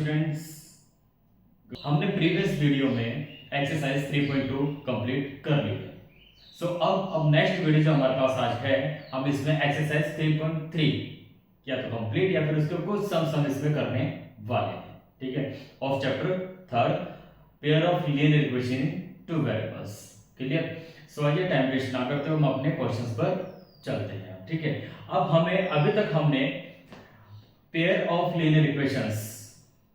Students, हमने previous video में exercise 3.2 complete कर ली है। अब नेक्स्ट वीडियो जो हमारे पास आज है, हम इसमें एक्सरसाइज 3.3 या तो कंप्लीट या फिर उसके कुछ सम इसमें करने वाले हैं। ठीक है, of chapter 3 pair of linear equation in two variables. Clear? So आइए टाइम वेस्ट ना करते हुए हम अपने क्वेश्चंस पर चलते हैं। ठीक है, अब अभी तक हमने पेयर ऑफ लीनियर इक्वेशंस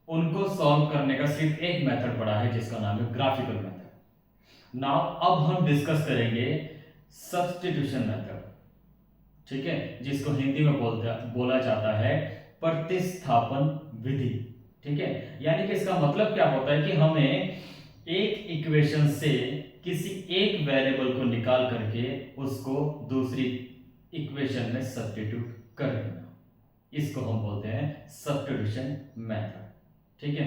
उनको सॉल्व करने का सिर्फ एक मेथड पढ़ा है जिसका नाम है ग्राफिकल मेथड। नाउ अब हम डिस्कस करेंगे सब्स्टिट्यूशन मेथड। ठीक है, जिसको हिंदी में बोला जाता है प्रतिस्थापन विधि। ठीक है, यानी कि इसका मतलब क्या होता है कि हमें एक इक्वेशन से किसी एक वेरिएबल को निकाल करके उसको दूसरी इक्वेशन में सब्स्टिट्यूट कर देना, इसको हम बोलते हैं सब्स्टिट्यूशन मेथड। ठीक है,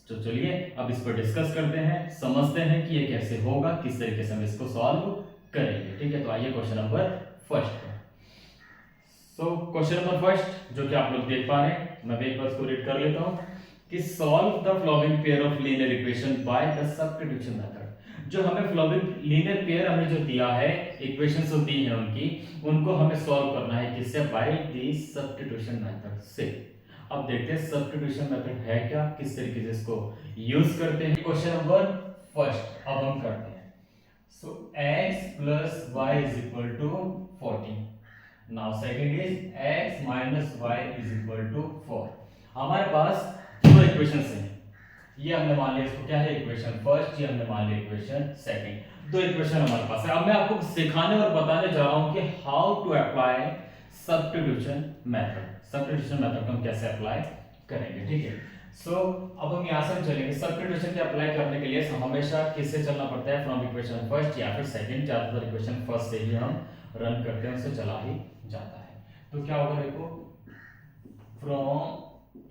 तो चलिए अब इस पर डिस्कस करते हैं, समझते हैं कि ये कैसे होगा, किस तरीके से हम इसको सॉल्व करेंगे। ठीक है, तो आइए क्वेश्चन नंबर फर्स्ट पे। क्वेश्चन नंबर फर्स्ट जो कि आप लोग देख पा रहे हैं, मैं एक बार इसको रीड कर लेता हूं कि solve the following pair of linear equation by the substitution method. जो हमें फॉलोइंग लीनियर पेयर हमें जो दिया है, इक्वेशंस जो दी है उनको हमें सॉल्व करना है किससे? बाय द सब्स्टिट्यूशन मेथड से। अब देखते हैं सब्स्टिट्यूशन मेथड है क्या, किस तरीके से इसको यूज करते हैं। क्वेश्चन नंबर फर्स्ट अब हम करते हैं। सो x plus y is equal to 14. Now second is x minus y is equal to 4. हमारे पास दो इक्वेशंस हैं, ये हमने मान लिया इसको क्या है इक्वेशन फर्स्ट, ये हमने मान लिया इक्वेशन सेकंड। दो इक्वेशन हमारे पास है। अब मैं आपको सिखाने और बताने जा रहा हूं कि how to apply substitution method. Substitution method को हम कैसे अप्लाई करेंगे। ठीक है, अब हम यहां से चलेंगे। सब्स्टिट्यूशन के अप्लाई करने के लिए हमेशा किससे चलना पड़ता है? फ्रॉम इक्वेशन फर्स्ट या फिर सेकंड। ज्यादातर इक्वेशन फर्स्ट से ही हम रन करते हैं, उससे चला ही जाता है। तो क्या होगा देखो, from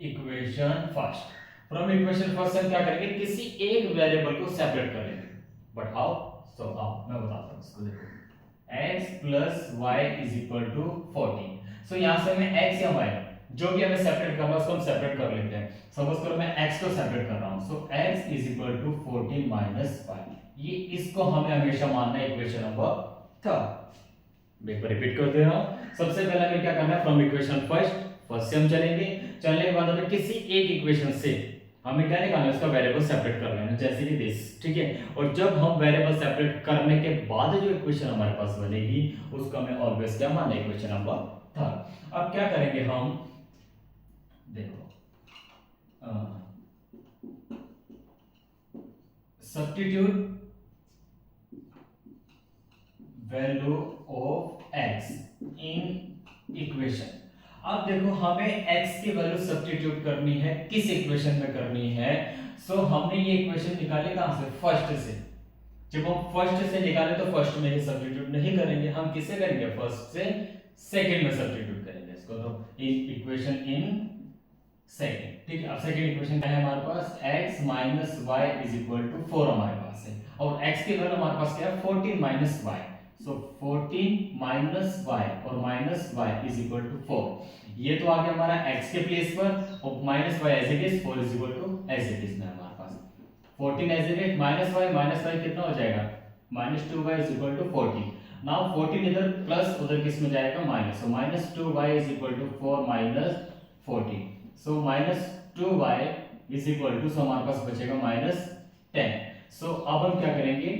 equation first. From equation first हम क्या करेंगे? किसी एक वेरिएबल को सेपरेट कर लेंगे। But how? अब मैं बताता हूं इसको। देखो x plus y is equal to 14। सो यहां से हमें x या y जो भी हमें सेपरेट करना है उसको हम सेपरेट कर लेते हैं। सपोज करो मैं x को सेपरेट कर रहा हूं, सो x is equal to 14 minus 5। ये इसको हमें हमेशा मानना है इक्वेशन नंबर थर्ड। एक बार रिपीट कर दे रहा हूं। सबसे पहले हमें क्या करना है? फ्रॉम इक्वेशन फर्स्ट से हम चलेंगे। चलने के बाद हमें किसी एक इक्वेशन से हमें क्या निकालना है? उसका वेरिएबल सेपरेट कर लेना, जैसे कि दिस। ठीक है, और जब हम वेरिएबल सेपरेट करने के बाद जो इक्वेशन हमारे पास बनेगी उसको हमें ऑलवेज क्या मानना है? Equation number third. अब क्या करेंगे हम? देखो substitute value of x in equation. अब देखो हमें x की वैल्यू सब्स्टिट्यूट करनी है, किस इक्वेशन में करनी है? हमने ये इक्वेशन निकाले कहां से? फर्स्ट से। जब हम फर्स्ट से निकाले तो फर्स्ट में ही सब्स्टिट्यूट नहीं करेंगे, हम किससे करेंगे? फर्स्ट से सेकंड में सब्स्टिट्यूट करेंगे इसको। तो इक्वेशन इन सेकंड। ठीक है, अब सेकंड इक्वेशन क्या है हमारे पास? x minus y is equal to 4 हमारे पास है, और x की वैल्यू हमारे पास क्या है? 14 minus y। सो 14 minus y और minus y is equal to 4। ये तो आ गया हमारा x के प्लेस पर, और minus y as it is, 4 is equal to as it is में हमारे पास 14 as it is, minus y कितना हो जाएगा? minus 2y is equal to 14। Now 14 इधर प्लस, उधर किस में जाएगा? Minus. So minus 2y is equal to 4 minus 14। So minus 2y is equal to, हमारे पास बचेगा -10। अब हम क्या करेंगे?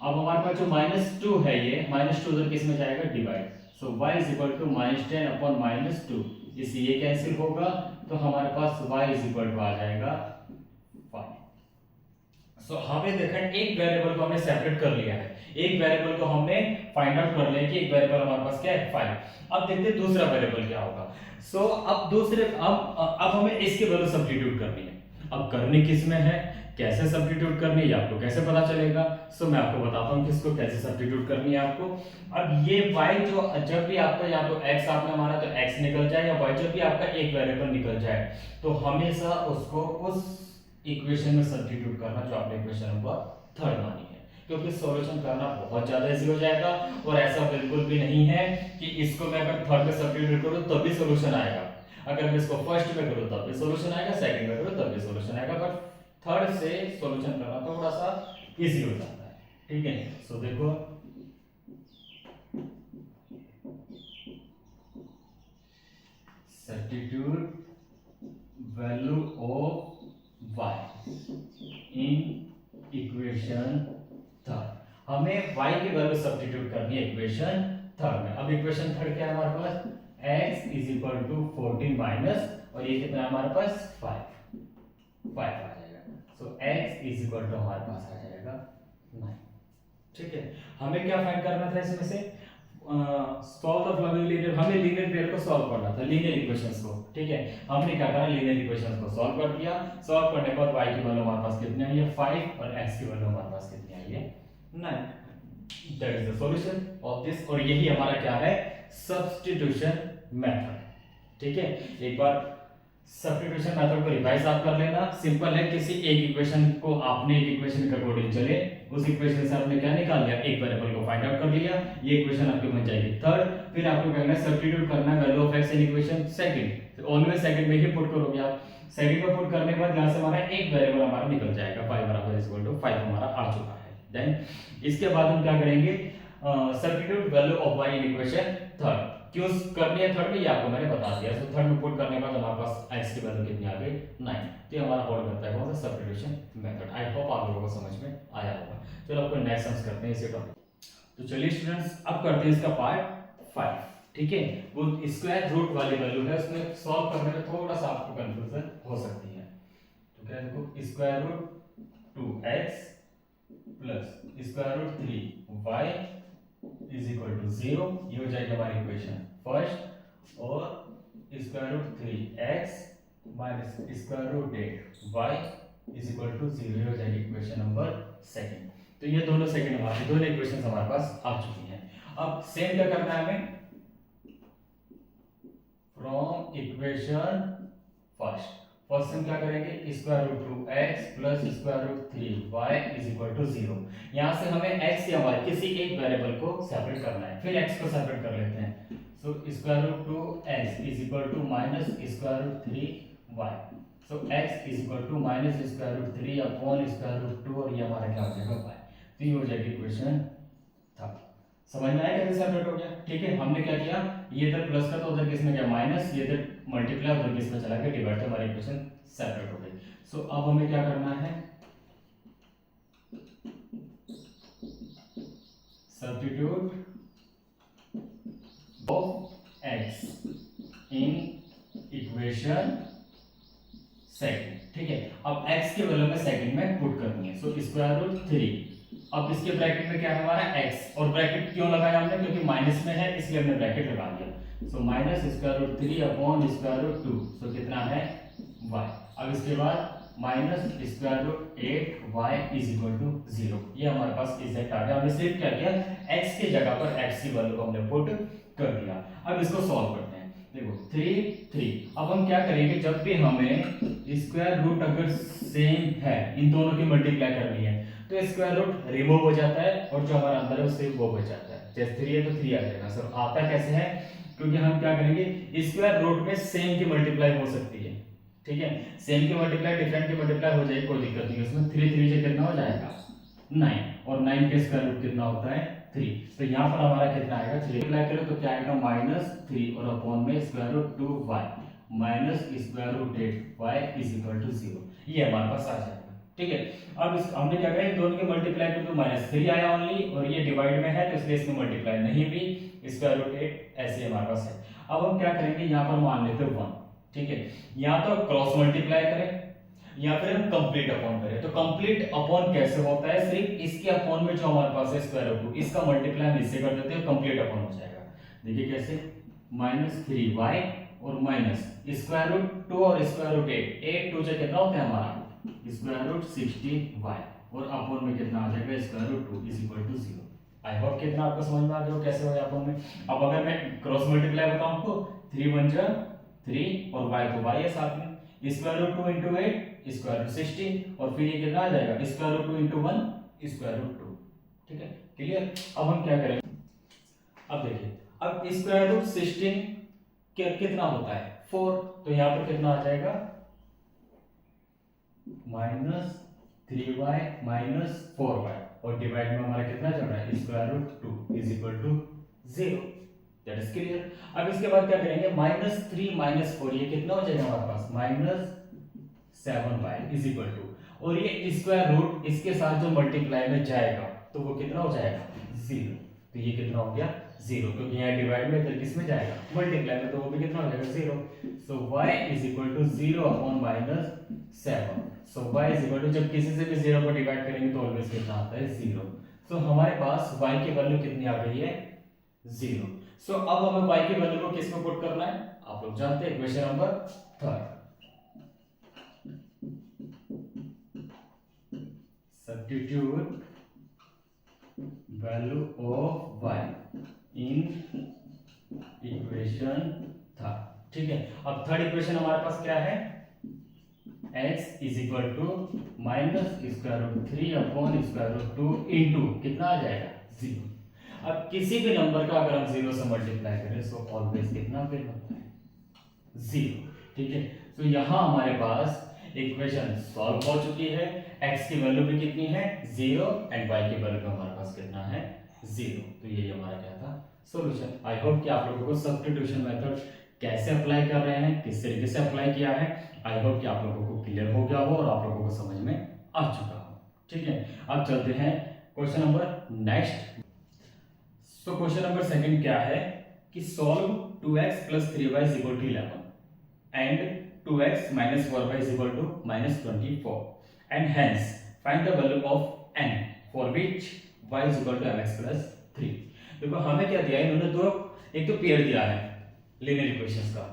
अब हमारे पास जो -2 है, ये -2 उधर किस में जाएगा? Divide. So y is equal to -10 upon -2, इससे ये कैंसिल होगा, तो हमारे पास y is equal to आ जाएगा 5। हमें देखा एक वेरिएबल को हमने सेपरेट कर लिया है, एक वेरिएबल को हमने फाइंड आउट कर लिया कि एक वेरिएबल हमारे पास क्या है? 5। अब देखते हैं दूसरा वेरिएबल क्या होगा। अब हमें इसकी वैल्यू सब्स्टिट्यूट करनी है। अब करनी किस में है, कैसे सब्स्टिट्यूट करनी है, आपको कैसे पता चलेगा? मैं आपको बताता हूं किसको कैसे सब्स्टिट्यूट करनी है आपको। अब ये y जो जब भी आपका या तो x आपने माना तो x निकल जाए, या y जब भी आपका एक वेरिएबल निकल जाए तो हमेशा उसको उस इक्वेशन में सब्स्टिट्यूट करना जो आपने इक्वेशन नंबर थर्ड मानी है, क्योंकि सॉल्यूशन करना बहुत ज्यादा इजी हो जाएगा। और ऐसा बिल्कुल भी नहीं है कि इसको मैं अगर थर्ड में सब्स्टिट्यूट करूं तभी सॉल्यूशन आएगा। अगर मैं इसको फर्स्ट में करूँ तब भी सॉल्यूशन आएगा, सेकंड में करूँ तब भी सॉल्यूशन आएगा, पर थर्ड से सॉल्यूशन करना थोड़ा सा इजी हो जाता है। ठीक है, सो देखो substitute value of y in equation third. हमें y की वैल्यू सब्स्टिट्यूट करनी है इक्वेशन थर्ड में। अब इक्वेशन थर्ड क्या है हमारे पास, x is equal to 14 minus, और ये कितना है हमारे पास 5 आ जाएगा। So x is equal to हमारे पास आ जाएगा 9। ठीक है, हमें क्या फाइंड करना था इसमें से, सॉल्व द फॉलोइंग लीनियर, हमें लीनियर पेयर को सॉल्व करना था, लीनियर इक्वेशंस को। ठीक है, हमने क्या करा, लीनियर इक्वेशंस को सॉल्व कर दिया। सॉल्व करने के बाद y की वैल्यू हमारे पास कितनी आई है 5, और x की वैल्यू हमारे पास कितनी आई है 9। That is the solution of this, और यही हमारा क्या है, सब्स्टिट्यूशन मेथड। ठीक है, एक बार सब्स्टिट्यूशन मेथड को रिवाइज आप कर लेना। सिंपल है, किसी एक इक्वेशन को आपने एक इक्वेशन के अकॉर्डिंग चले, उस इक्वेशन से आपने क्या निकाल लिया, एक वेरिएबल को फाइंड आउट कर लिया, ये इक्वेशन आपकी बन जाएगी थर्ड। फिर आपको करना है सब्स्टिट्यूट करना है value of x in equation second, तो ऑलवेज सेकंड में ही पुट करोगे आप। सेकंड में पुट करने के बाद यहां से हमारा एक वेरिएबल हमारा निकल जाएगा, 5 बराबर इक्वल टू 5 हमारा आ चुका है। देन इसके बाद हम क्या करेंगे, substitute value of y in equation third. क्यों करनी है थर्ड में, ये आपको मैंने बता दिया। तो थर्ड में पुट करने के बाद हमारे पास x की वैल्यू कितनी आ गई 9। तो ये हमारा होल्ड करता है कौन सा, सब्स्टिट्यूशन मेथड। आई होप आप लोगों को समझ में आया होगा। चलो आपको नेक्स्ट सम्स करते हैं इसी टॉपिक। तो चलिए स्टूडेंट्स, अब करते हैं इसका पार्ट 5। ठीक है, वो स्क्वायर रूट वाली वैल्यू है, उसमें सॉल्व करने में थोड़ा सा आपको कंफ्यूजन हो सकती है। तो क्या देखो, square root 2x plus square root 3y is equal to 0, ये हो जाएगी हमारी इक्वेशन फर्स्ट, और square root 3x minus square root 8y is equal to 0 हो जाएगी इक्वेशन नंबर सेकंड। तो ये दोनों सेकंड हमारे दोनों इक्वेशंस हमारे पास आ चुकी हैं। अब सेम क्या करना है हमें, फ्रॉम इक्वेशन फर्स्ट हम क्या करेंगे, square root 2x plus square root 3y is equal to 0। यहां से हमें x या y किसी एक वेरिएबल को सेपरेट करना है, फिर x को सेपरेट कर लेते हैं। So square root 2x is equal to minus square root 3y। So x is equal to minus square root 3 upon square root 2, और ये हमारा क्या हो जाएगा y। तो ये हो जाएगी इक्वेशन थर्ड। समझ में आया कैसे सेपरेट हो गया। ठीक है, हमने क्या किया, ये इधर प्लस का तो उधर किस में गया माइनस, ये इधर मल्टीप्लाई उधर किस में चला गया डिवाइड, तो हमारी इक्वेशन सेपरेट हो गई। सो अब हमें क्या करना है, substitute of x in equation second. ठीक है, अब x की वैल्यू में सेकंड में पुट करनी है। सो स्क्वायर रूट 3, अब इसके ब्रैकेट में क्या है हमारा x, और ब्रैकेट क्यों लगाया हमने, क्योंकि माइनस में है इसलिए हमने ब्रैकेट लगा दिया। So minus square root 3 upon square root 2, so कितना है y। अब इसके बाद minus square root 8y is equal to 0। ये हमारे पास एग्जैक्ट आ गया। हमने सिर्फ क्या किया, x की जगह पर x की वैल्यू को हमने पुट कर दिया। अब इसको सॉल्व करते हैं। देखो 3 अब हम क्या करेंगे, जब भी हमें स्क्वायर रूट अगर सेम है, इन दोनों की मल्टीप्लाई करनी है, तो स्क्वायर रूट रिमूव हो जाता है, और जो हमारा अंदर है उससे वो बच जाता है। जैसे 3 है तो 3 आ जाएगा। सर आता कैसे है, क्योंकि हम क्या करेंगे, स्क्वायर रूट में सेम की मल्टीप्लाई हो सकती है। ठीक है, सेम की मल्टीप्लाई डिफरेंट की मल्टीप्लाई हो जाएगी, कोई दिक्कत नहीं। उसमें 3 से कितना हो जाएगा 9, और 9 के स्क्वायर रूट कितना होता है 3। तो यहाँ पर हमारा कितना आएगा, 3 मल्टीप्लाई करें तो क्या आएगा -3, और अपॉन में square root 2y minus square root 8y is equal to 0। ये हमारे पास आ जाएगा। ठीक है, अब हमने क्या करें, दोनों के मल्टीप्लाई करें तो -3 आया ओनली, और ये डिवाइड में है तो इसलिए इसमें मल्टीप्लाई नहीं भी, स्क्वायर रूट 8 ऐसे हमारे पास है। अब हम क्या करेंगे, यहाँ पर मान लेते हैं 1। ठीक है, या तो क्रॉस मल्टीप्लाई करें या फिर हम कंप्लीट अपॉन करें। तो कंप्लीट अपॉन कैसे होता है, सिर्फ इसके अपॉन में जो हमारे पास है स्क्वायर रूट 2, इसका मल्टीप्लाई हम इससे कर देते हैं, कंप्लीट अपॉन हो जाएगा। देखिए कैसे, -3y और माइनस स्क्वायर रूट 2 और स्क्वायर रूट 8 2 से कितना होता है हमारा स्क्वायर रूट 16y, और अपॉन में कितना आ जाएगा square root 2 is equal to 0। I hope कितना आपको समझ में आ गया कैसे हो अपॉन में। अब अगर मैं क्रॉस मल्टीप्लाई बताऊं आपको, 3 1 जा 3 और y तो y है साथ में, square root 2 into 8 square root 16, और फिर ये कितना आ जाएगा square root 2 into 1 square root 2। ठीक है, क्लियर। अब हम क्या करेंगे, अब देखिए, अब स्क्वायर रूट 16 कितना होता है 4, तो यहाँ पर कितना आ जाएगा -3y - 4y, और डिवाइड में हमारा कितना चल रहा है √2 is equal to 0। That is clear. अब इसके बाद क्या करेंगे, -3 - 4, ये कितना हो जाएगा हमारे पास -7y इज इक्वल टू, और ये स्क्वायर रूट इसके साथ जो मल्टीप्लाई में जाएगा तो वो कितना हो जाएगा 0। तो ये कितना हो गया 0, क्योंकि यहाँ डिवाइड में, तो किस में जाएगा मल्टीप्लाई में, तो वो भी कितना हो जाएगा 0। So y is equal to 0 upon -7। So y is equal to, जब किसी से भी 0 को डिवाइड करेंगे तो ऑलवेज कितना आता है 0। तो हमारे पास y की वैल्यू कितनी आ गई है 0। सो अब हमें y की वैल्यू को किस में पुट करना है, आप लोग जानते हैं, equation number 3। Substitute value of y in equation 3। ठीक है, अब थर्ड इक्वेशन हमारे पास क्या है, x is equal to -√3 upon √2 into कितना आ जाएगा 0। अब किसी भी नंबर का अगर हम 0 से मल्टीप्लाई करें तो ऑलवेज कितना फिर होता है 0। ठीक है, तो यहाँ हमारे पास इक्वेशन सॉल्व हो चुकी है। x की वैल्यू भी कितनी है 0 एंड y की वैल्यू हमारे पास कितना है 0। तो ये हमारा क्या था सॉल्यूशन। आई होप कि आप लोगों को सब्स्टिट्यूशन मेथड कैसे अप्लाई कर रहे हैं, किस तरीके से अप्लाई किया है, आई होप कि आप लोगों को क्लियर हो गया हो और आप लोगों को समझ में आ चुका हो। ठीक है, अब चलते हैं question number next. So question number second क्या है कि solve 2x + 3y = 11 and 2x - 4y = -24 and hence find the value of n for which y = mx + 3। देखो हमें क्या दिया है, इन्होंने दो, एक तो पेयर दिया है लीनियर इक्वेशंस का,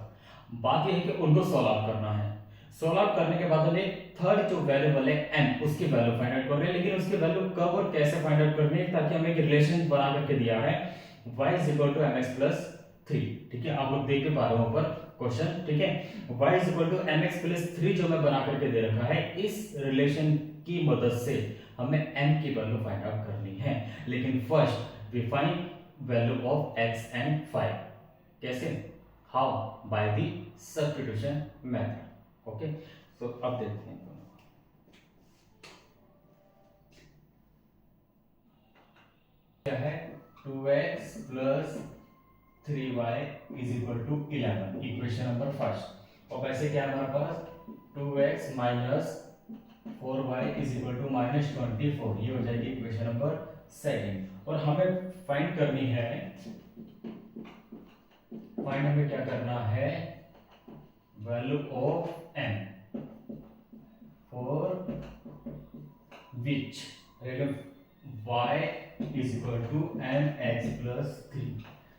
बात ये है कि उनको सॉल्व आउट करना है। सॉल्व आउट करने के बाद उन्हें थर्ड जो वेरिएबल है n उसकी वैल्यू फाइंड आउट करनी है, लेकिन उसकी वैल्यू कब और कैसे फाइंड आउट करनी है, ताकि हमें एक रिलेशन बना करके दिया है y = mx + 3। ठीक है, आप लोग देख के पा रहे हो ऊपर क्वेश्चन। ठीक है, y = mx + 3 जो मैं बना करके दे रखा है, इस रिलेशन की मदद से हमें n की वैल्यू फाइंड आउट करनी है। लेकिन first we find value of x and 5। कैसे, how, by the substitution method. Okay, तो अब देखते हैं क्या है 2x + 3y = 11, equation number first. और वैसे क्या है हमारे पास 2x - 4y = -24, ये हो जाएगी इक्वेशन नंबर सेकंड। और हमें फाइंड करनी है, हमें क्या करना है, value of n for which y = mx + 3।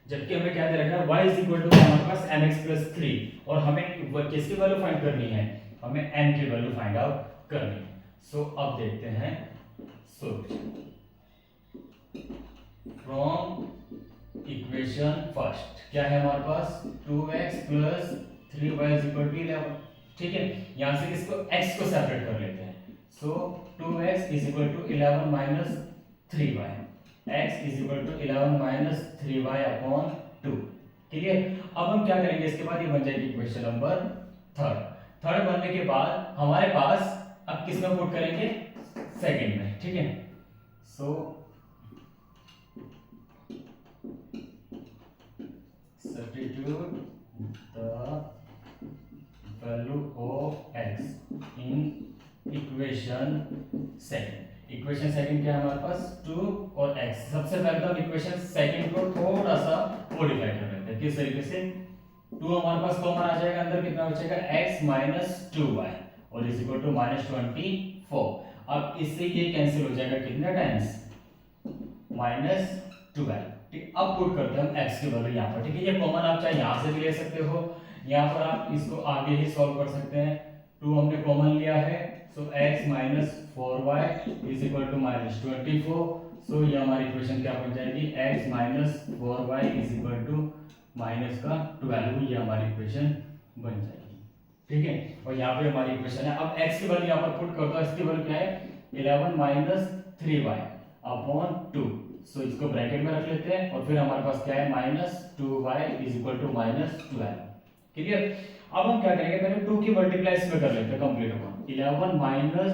जबकि हमें क्या दे रखा है y = हमारे पास mx + 3, और हमें किसकी वैल्यू फाइंड करनी है, हमें n की वैल्यू फाइंड आउट करनी है। सो अब देखते हैं सॉल्यूशन फ्रॉम इक्वेशन फर्स्ट। क्या है हमारे पास 2x + 3y = 11। ठीक है, यहां से इसको x को सेपरेट कर लेते हैं। सो 2x = 11 - 3y, x = 11 - 3y upon 2। Clear. अब हम क्या करेंगे, इसके बाद ये बन जाएगी इक्वेशन नंबर थर्ड बनने के बाद हमारे पास अब किस में पुट करेंगे, सेकंड में। ठीक है, सो substitute the value of x in equation second। Equation second क्या है हमारे पास 2 और x। सबसे पहले तो हम इक्वेशन सेकंड को थोड़ा सा मॉडिफाई कर लेते हैं। किस तरीके से, 2 हमारे पास कॉमन आ जाएगा, अंदर कितना बचेगा x - 2y और = -24। अब इससे ये कैंसिल हो जाएगा कितने टाइम्स, -12। ठीक, अब पुट करते हैं हम x की वैल्यू यहाँ पर। ठीक है, ये कॉमन आप चाहे यहाँ से भी ले सकते हो, यहाँ पर आप इसको आगे ही सॉल्व कर सकते हैं। 2 हमने कॉमन लिया है, सो x - 4y = -24। सो ये हमारी इक्वेशन क्या बन जाएगी, x - 4y = -12, ये हमारी इक्वेशन बन जाएगी। ठीक है, और यहाँ पे हमारी इक्वेशन है। अब x की वैल्यू यहाँ पर पुट करता हूँ, इसकी वैल्यू क्या है 11 - 3y अपॉन 2। सो इसको ब्रैकेट में रख लेते हैं, और फिर हमारे पास क्या है -2y = -12। क्लियर। अब हम क्या करेंगे, पहले 2 की मल्टीप्लाई इसमें कर लेते हैं, कंप्लीट होगा 11 minus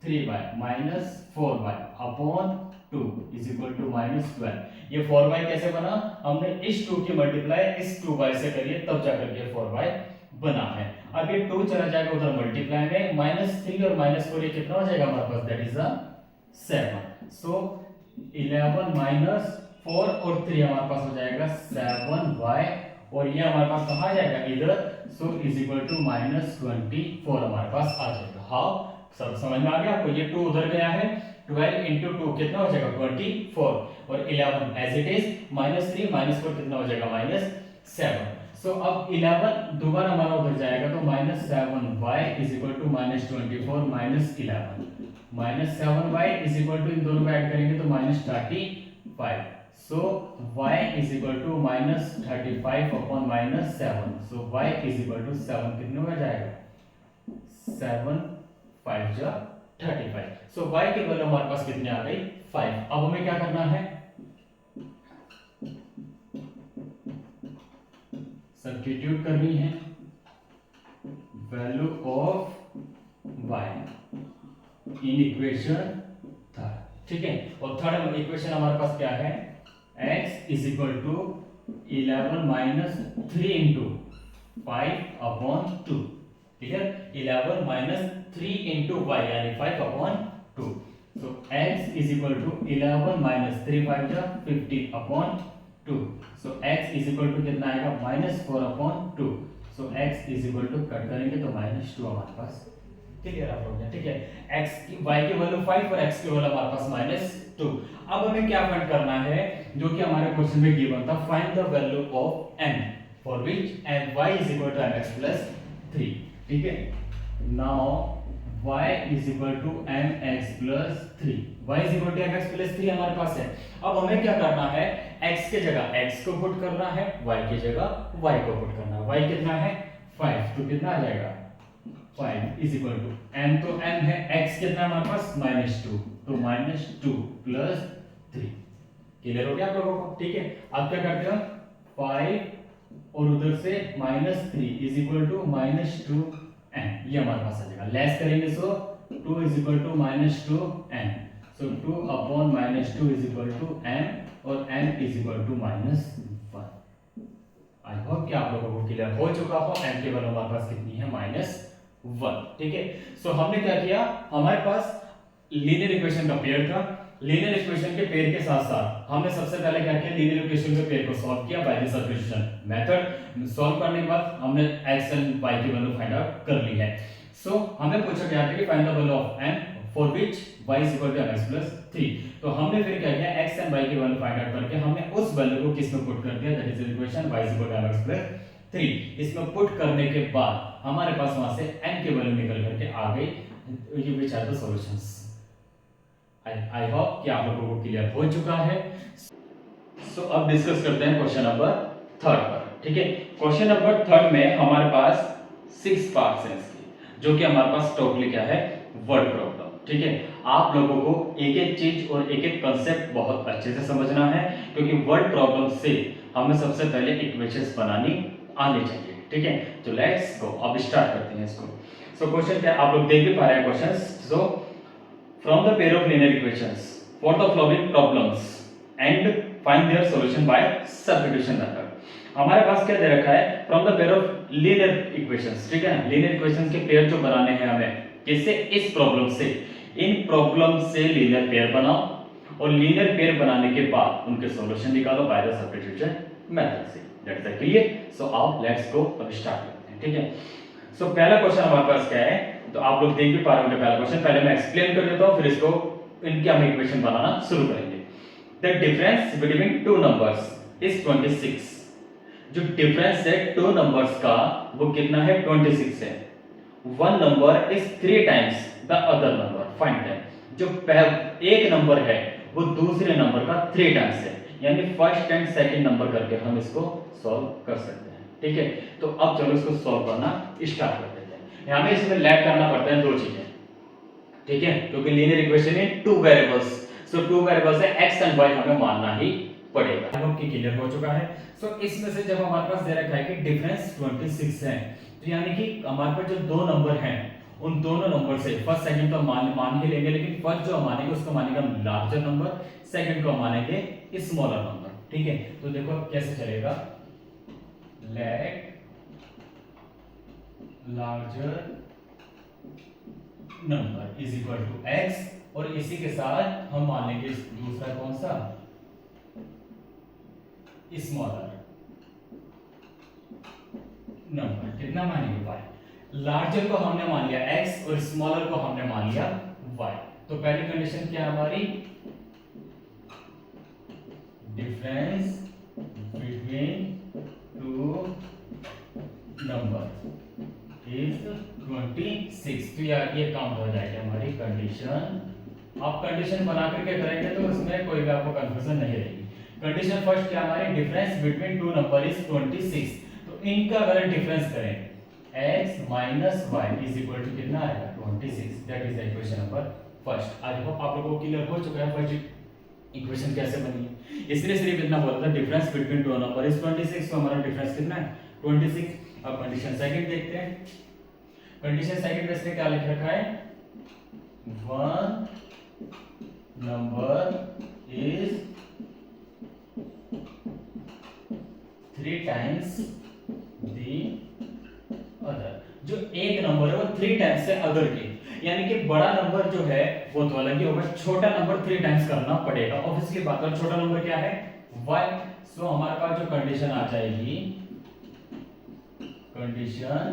3y minus 4y upon 2 is equal to minus 12। ये 4y कैसे बना, हमने इस 2 की मल्टीप्लाई इस 2y से करिए तब जाकर के 4y बना है। अब ये 2 चला जाएगा उधर मल्टीप्लाई में, माइनस 3 और माइनस 4 ये कितना हो जाएगा हमारे पास, दैट इज 7। सो 11 माइनस 4 और 3 हमारे पास हो जाएगा 7y, और ये हमारे पास कहाँ आ जाएगा इधर, so is equal to minus 24 हमारे पास आ जाएगा। हाउ, सब समझ में आ गया आपको, ये 2 उधर गया है, 12 इंटू 2 कितना हो जाएगा 24, और 11 as it is, minus 3 minus 4 कितना हो जाएगा माइनस 7। सो अब 11 दोबारा हमारा उधर जाएगा तो minus 7y is equal to minus 24 minus 11, minus 7y is equal to इन दोनों को ऐड करेंगे तो minus 35। So y is equal to minus 35 upon minus 7। So y is equal to 7 कितने हो जाएगा, 7 5 जा 35। सो y की वैल्यू हमारे पास कितनी आ गई 5। अब हमें क्या करना है, सब्स्टिट्यूट करनी है value of y in equation third, ठीक है। और थर्ड इक्वेशन हमारे पास क्या है, x is equal to 11 minus 3 into 5 upon 2, ठीक है, 11 माइनस 3 इंटू y यानी 5 upon 2। So x is equal to 11 minus 3 5 जा 15 upon 2। So x is equal to कितना आएगा minus 4 upon 2। So x is equal to cut करेंगे तो minus 2 हमारे पास clear आप लोग, ठीक है। x की y की वैल्यू 5 और x की वैल्यू हमारे पास माइनस 2। अब हमें क्या फाइंड करना है, जो कि हमारे क्वेश्चन में गिवन था, find the value of m for which y is equal to mx plus 3, ठीक है। Now y is equal to mx plus 3, y is equal to mx plus 3 हमारे पास है। अब हमें क्या करना है, x के जगह x को पुट करना है, y की जगह y को पुट करना है। y कितना है 5, तो कितना आ जाएगा 5 इज इक्वल टू m, तो m है, x कितना है हमारे पास माइनस 2, तो माइनस 2 प्लस 3। क्लियर हो गया आप लोगों को, ठीक है। अब क्या करते हो, 5 और उधर से minus 3 is equal to minus 2 m, ये हमारे पास आ जाएगा। लेस करेंगे so 2 is equal to minus 2 m, so 2 upon minus 2 is equal to m, और m is equal to minus 1। I hope कि आप लोगों को क्लियर हो चुका हो, m की वैल्यू हमारे पास कितनी है माइनस 1, ठीक है। सो हमने क्या किया, हमारे पास लीनियर इक्वेशन का पेयर था, लीनियर इक्वेशन के पेयर के साथ साथ हमने सबसे पहले क्या किया, लीनियर इक्वेशन के पेयर को सॉल्व किया by the substitution method. Solve करने के बाद हमने x एंड y की वैल्यू फाइंड आउट कर ली है। सो हमें पूछा गया था कि find the value of m for which y is equal to mx plus 3। तो हमने फिर क्या किया, x एंड y की वैल्यू फाइंड आउट करके हमने उस वैल्यू को किस में पुट कर दिया, that is equation y is equal to mx plus 3। इसमें पुट करने के बाद हमारे पास वहां से m की वैल्यू निकल करके आ गई, ये which are the solutions. I hope कि आप लोगों को क्लियर हो चुका है। सो अब डिस्कस करते हैं क्वेश्चन नंबर 3 पर, ठीक है। क्वेश्चन नंबर 3 में हमारे पास 6 पार्ट्स हैं इसकी, जो कि हमारे पास टोटली क्या है, वर्ड प्रॉब्लम, ठीक है। आप लोगों को एक एक चीज और एक एक कंसेप्ट बहुत अच्छे से समझना है, क्योंकि वर्ड प्रॉब्लम से हमें सबसे पहले इक्वेशंस बनानी आनी चाहिए, ठीक है। तो लेट्स गो, अब स्टार्ट करते हैं इसको। सो क्वेश्चन क्या आप लोग देख भी पा रहे हैं questions. So from the pair of linear equations for the following problems and find their solution bye substitution method. हमारे पास क्या दे रखा है, from the pair of linear equations, ठीक है ना। लीनियर इक्वेशंस के पेयर जो बनाने हैं हमें, किससे, इस प्रॉब्लम से। इन प्रॉब्लम से लीनियर पेयर बनाओ, और लीनियर पेयर बनाने के बाद उनके सॉल्यूशन निकालो बाय द सब्स्टिट्यूशन मेथड से। That's it, clear. सो अब लेट्स गो, अब स्टार्ट करते हैं, ठीक है। सो पहला क्वेश्चन हमारे पास क्या है, तो आप लोग देख भी पा रहे होंगे पहला क्वेश्चन। पहले मैं एक्सप्लेन कर देता हूं, फिर इसको इनके हम इक्वेशन बनाना शुरू करेंगे। The difference between two numbers is 26। जो डिफरेंस है टू नंबर्स का वो कितना है, 26 है। One number is 3 times the other number, find that. जो एक नंबर है वो दूसरे नंबर का 3 टाइम्स है, यानी फर्स्ट एंड सेकंड नंबर करके हम इसको सॉल्व कर सकते हैं, ठीक है। तो अब चलो इसको सॉल्व करना स्टार्ट कर देते हैं। हमें इसमें लैग करना पड़ता है 2 चीजें, ठीक है, क्योंकि लीनियर इक्वेशन है 2 वेरिएबल्स। सो 2 वेरिएबल्स है x एंड y, हमें मानना ही पड़ेगा। आई होप कि क्लियर हो चुका है। सो इसमें से जब हमारे पास दे रखा है कि डिफरेंस 26 है, तो यानी कि हमारे पास जो दो नंबर हैं उन दोनों नंबर से फर्स्ट सेकंड तो मान ही लेंगे, लेकिन फर्स्ट जो मानेंगे उसको मानेंगे हम लार्जर नंबर, सेकंड को मानेंगे स्मॉलर नंबर। ठीक है, तो देखो अब कैसे चलेगा, let larger number is equal to x, और इसी के साथ हम मान लेंगे दूसरा कौन सा, स्मॉलर नंबर। कितना मानेंगे y, लार्जर को हमने मान लिया x और स्मॉलर को हमने मान लिया y। तो पहली कंडीशन क्या है हमारी, difference between two number is 26। तो यार ये काउंट हो जाएगी हमारी कंडीशन। आप कंडीशन बना करके करेंगे तो उसमें कोई भी आपको कंफ्यूजन नहीं रहेगी। कंडीशन फर्स्ट क्या हमारी, difference between two number is 26। तो इनका अगर डिफरेंस करें x minus y is equal to कितना आएगा 26। That is the equation number first. I hope आप लोगों को क्लियर हो चुका है फर्स्ट इक्वेशन कैसे बनी है। इसलिए सिर्फ इतना बोला था, difference between two number is 26। तो हमारा डिफरेंस कितना है 26। अब कंडीशन सेकंड देखते हैं। कंडीशन सेकंड में इसने क्या लिख रखा है, one number is 3 times the other. जो एक नंबर है वो 3 टाइम्स से अदर के, यानी कि बड़ा नंबर जो है वो तो अलग ही होगा, छोटा नंबर 3 टाइम्स करना पड़ेगा। ऑब्वियसली बात है, छोटा नंबर क्या है y। सो हमारे पास जो कंडीशन आ जाएगी, कंडीशन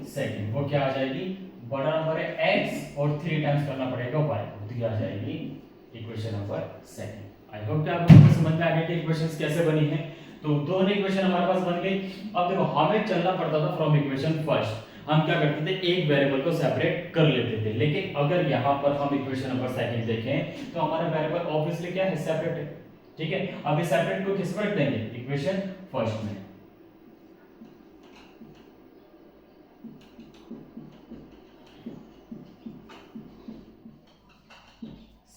सेकंड, वो क्या आ जाएगी, बड़ा नंबर है x और 3 टाइम्स करना पड़ेगा y को, तो ये आ जाएगी इक्वेशन नंबर सेकंड। आई होप कि आप लोगों को समझ में आ गया कि इक्वेशंस कैसे बनी है। तो दोनों इक्वेशन हमारे पास बन गई। अब देखो हमें चलना पड़ता था फ्रॉम इक्वेशन फर्स्ट, हम क्या करते थे एक वेरिएबल को सेपरेट कर लेते थे, लेकिन अगर यहाँ पर हम इक्वेशन नंबर सेकंड देखें तो हमारा वेरिएबल ऑब्वियसली क्या है, सेपरेट है। ठीक है, अब इस सेपरेट को किस पर रख देंगे, इक्वेशन फर्स्ट में।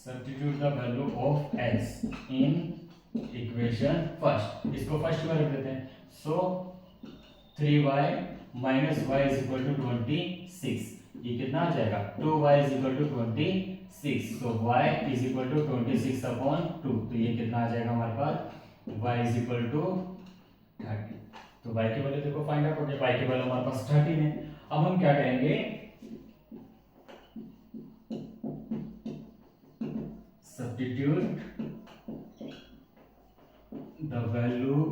Substitute the value of x in equation first, इसको फर्स्ट में रख देते हैं। सो 3y minus y is equal to 26, ये कितना आ जाएगा 2y इज इक्वल टू 26। सो y is equal to 26 upon 2, तो ये कितना आ जाएगा हमारे पास y इज इक्वल टू 30। तो y की वैल्यू देखो फाइंड आउट हो गया, y की वैल्यू हमारे पास 13 है। अब हम क्या करेंगे, substitute the value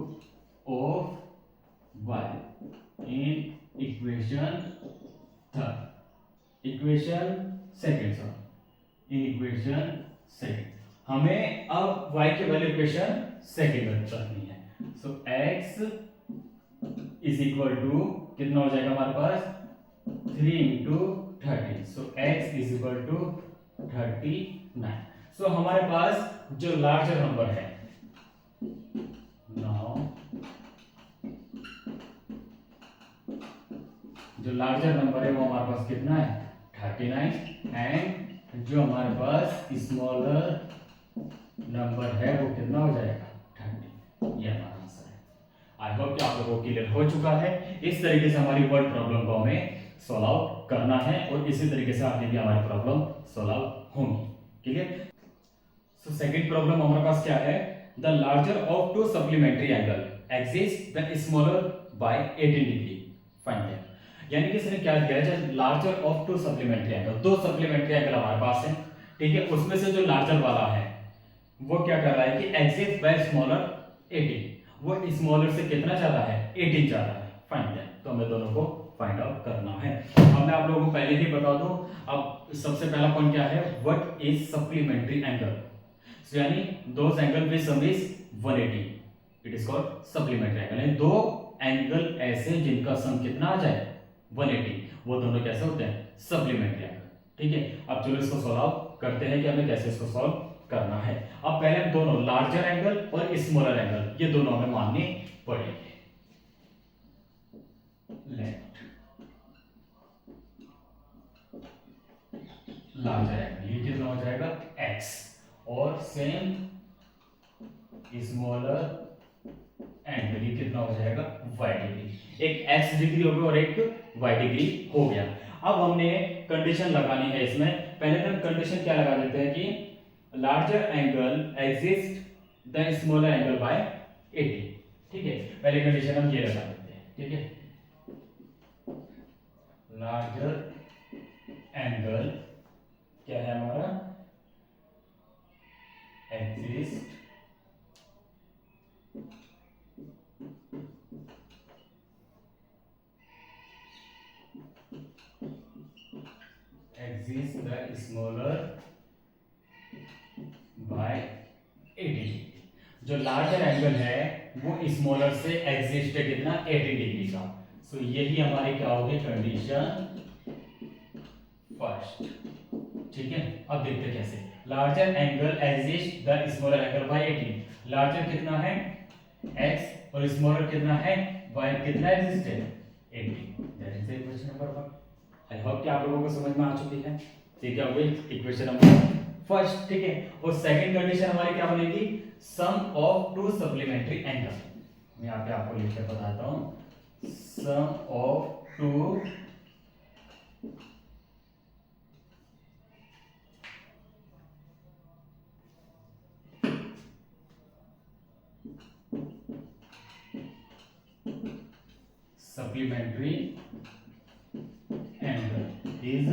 of y in equation third, equation second, sorry, in equation second हमें अब y की वैल्यू इक्वेशन सेकंड में रखनी है। सो x इज इक्वल टू कितना हो जाएगा हमारे पास 3 इंटू 13। सो x इज इक्वल टू 39। सो हमारे पास जो लार्जर नंबर है, नाउ जो लार्जर नंबर है वो हमारे पास कितना है 39, एंड जो हमारे पास स्मॉलर नंबर है वो कितना हो जाएगा 30। ये हमारा आंसर है। आई होप कि आप लोगों को क्लियर हो चुका है। इस तरीके से हमारी वर्ड प्रॉब्लम को हमें सॉल्व आउट करना है, और इसी तरीके से आगे भी हमारी प्रॉब्लम सॉल्व आउट होंगी। क्लियर। सो सेकंड प्रॉब्लम हमारे पास क्या है, the larger of two supplementary angle exist the smaller by 18 degree find that. यानी कि इसने क्या दिया है, larger of two supplementary angle, दो सप्लीमेंट्री एंगल हमारे पास है। ठीक है, उसमें से जो लार्जर वाला है वो क्या कर रहा है कि एक्सिस्ट बाय स्मॉलर 18, वो स्मॉलर से कितना ज्यादा है 18 ज्यादा है, फाइंड दैट। तो हमें दोनों को फाइंड आउट करना है। अब मैं आप लोगों को पहले ही बता दूं, अब सबसे पहला पॉइंट क्या है, what is supplementary angle. So, यानी those angle which some is 180, it is called supplementary angle. यानी दो एंगल ऐसे जिनका सम कितना आ जाए 180, वो दोनों कैसे होते हैं सप्लीमेंट्री एंगल। ठीक है, अब चलो इसको सॉल्व करते हैं कि हमें कैसे इसको सॉल्व करना है। अब पहले हम दोनों लार्जर एंगल और स्मॉलर एंगल ये दोनों हमें मानने पड़ेंगे। लेट लार्जर एंगल ये कितना हो जाएगा x, और सेम स्मॉलर एंगल, ये कितना हो जाएगा y डिग्री, एक x डिग्री हो गया और एक y डिग्री हो गया। अब हमने कंडीशन लगानी है इसमें, पहले तो कंडीशन क्या लगा देते हैं कि larger angle exist the smaller angle by 80, ठीक है, पहले कंडीशन हम ये लगा देते हैं, ठीक है, लार्जर एंगल क्या है हमारा, एग्जिस्ट द स्मॉलर बाय 80, जो लार्जर एंगल है वो स्मॉलर से एग्जिस्ट है कितना 80 डिग्री का। सो यही हमारी क्या होगी कंडीशन फर्स्ट, ठीक है। अब देखते कैसे, larger angle exist the smaller angle by 80, larger कितना है x और स्मॉलर कितना है y, कितना एग्जिस्ट है 80, that is equation number 1। I hope कि आप लोगों को समझ में आ चुकी है, ठीक है, हो गई इक्वेशन नंबर फर्स्ट, ठीक है। और सेकंड कंडीशन हमारी क्या बनेगी, sum of two supplementary angle, मैं यहाँ पे आपको लिख कर बताता हूं, sum of two supplementary angle is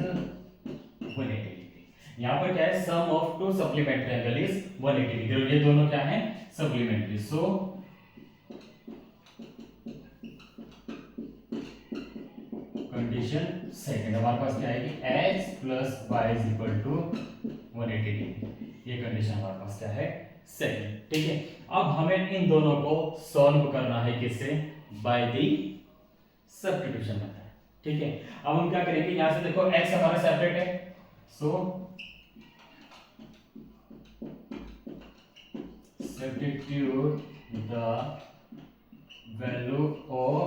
180 degree. यहाँ पर क्या है, sum of two supplementary angle is 180 degree, और ये दोनों क्या है सप्लीमेंट्री। सो कंडीशन सेकंड हमारे पास क्या आएगी, x plus y is equal to 180 degree, ये कंडीशन हमारे पास क्या है सेकंड, ठीक है। अब हमें इन दोनों को सॉल्व करना है किससे, बाय द सब्स्टिट्यूशन मेथड, ठीक है। अब हम क्या करेंगे, यहां से देखो x हमारा सेपरेट है, so substitute the value of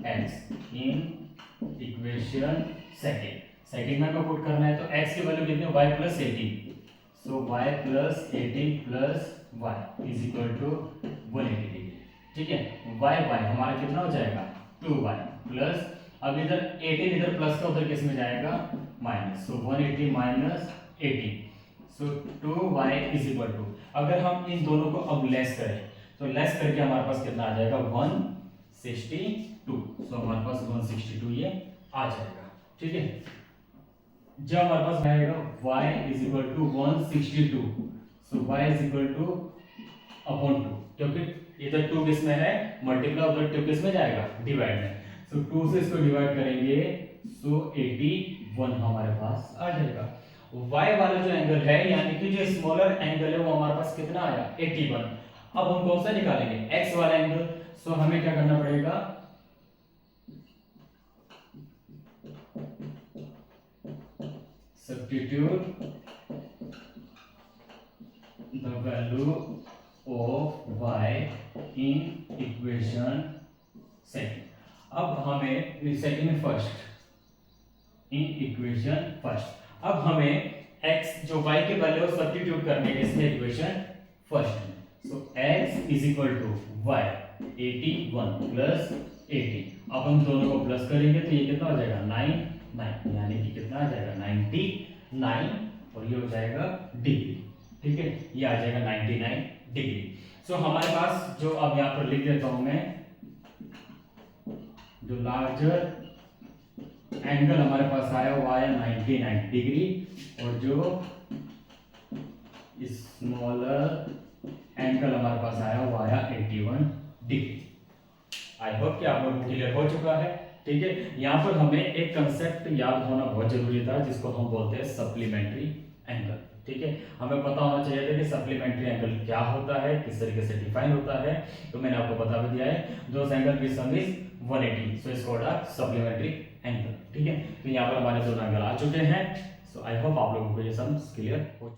x in equation second में पुट करना है, तो x की वैल्यू कितनी है y plus 18, so y plus 18 plus y is equal to 180 degree, ठीक है। y हमारा कितना हो जाएगा 2y प्लस, अब इधर 18 इधर प्लस का उधर किस में जाएगा minus, so 180 minus 18, so 2y is equal to, अगर हम इन दोनों को अब लेस करें तो लेस करके हमारे पास कितना आ जाएगा 162, सो हमारे पास 162 ये आ जाएगा, ठीक है। जब हमारे पास आएगा y is equal to 162, so y is equal to upon 2, क्योंकि इधर 2 किस में है मल्टीप्लाई, उधर 2 किस में जाएगा डिवाइड में, सो 2 से इसको डिवाइड करेंगे, सो 81 हमारे पास आ जाएगा। y वाला जो एंगल है यानी कि जो स्मॉलर एंगल है वो हमारे पास कितना आया 81। अब हम कौन सा निकालेंगे x वाला एंगल, सो हमें क्या करना पड़ेगा, substitute the value of y in equation second. अब हमें second first in equation first, अब हमें x जो y के वैल्यू सब्स्टिट्यूट करने के इसमें इक्वेशन फर्स्ट में, so x is equal to y 81 plus 80, अब हम दोनों को प्लस करेंगे तो ये कितना हो जाएगा 99, यानी कि कितना आ जाएगा 99, और ये हो जाएगा डिग्री, ठीक है, ये आ जाएगा 99 डिग्री। सो हमारे पास जो, अब यहाँ पर लिख देता हूं मैं, जो लार्जर एंगल हमारे पास आया वो आया 99 डिग्री, और जो स्मॉलर एंगल हमारे पास आया वो आया 81 डिग्री। आई होप कि आप लोगों को क्लियर हो चुका है, ठीक है। यहाँ पर हमें एक कंसेप्ट याद होना बहुत जरूरी था जिसको हम बोलते हैं सप्लीमेंट्री एंगल, ठीक है। हमें पता होना चाहिए था कि सप्लीमेंट्री एंगल क्या होता है, किस तरीके से डिफाइन होता है, तो मैंने आपको बता भी दिया है, दो एंगल की सम is 180, so it's called a supplementary angle, ठीक है। तो यहाँ पर हमारे दोनों एंगल आ चुके हैं, सो आई होप आप लोगों को ये सम क्लियर हो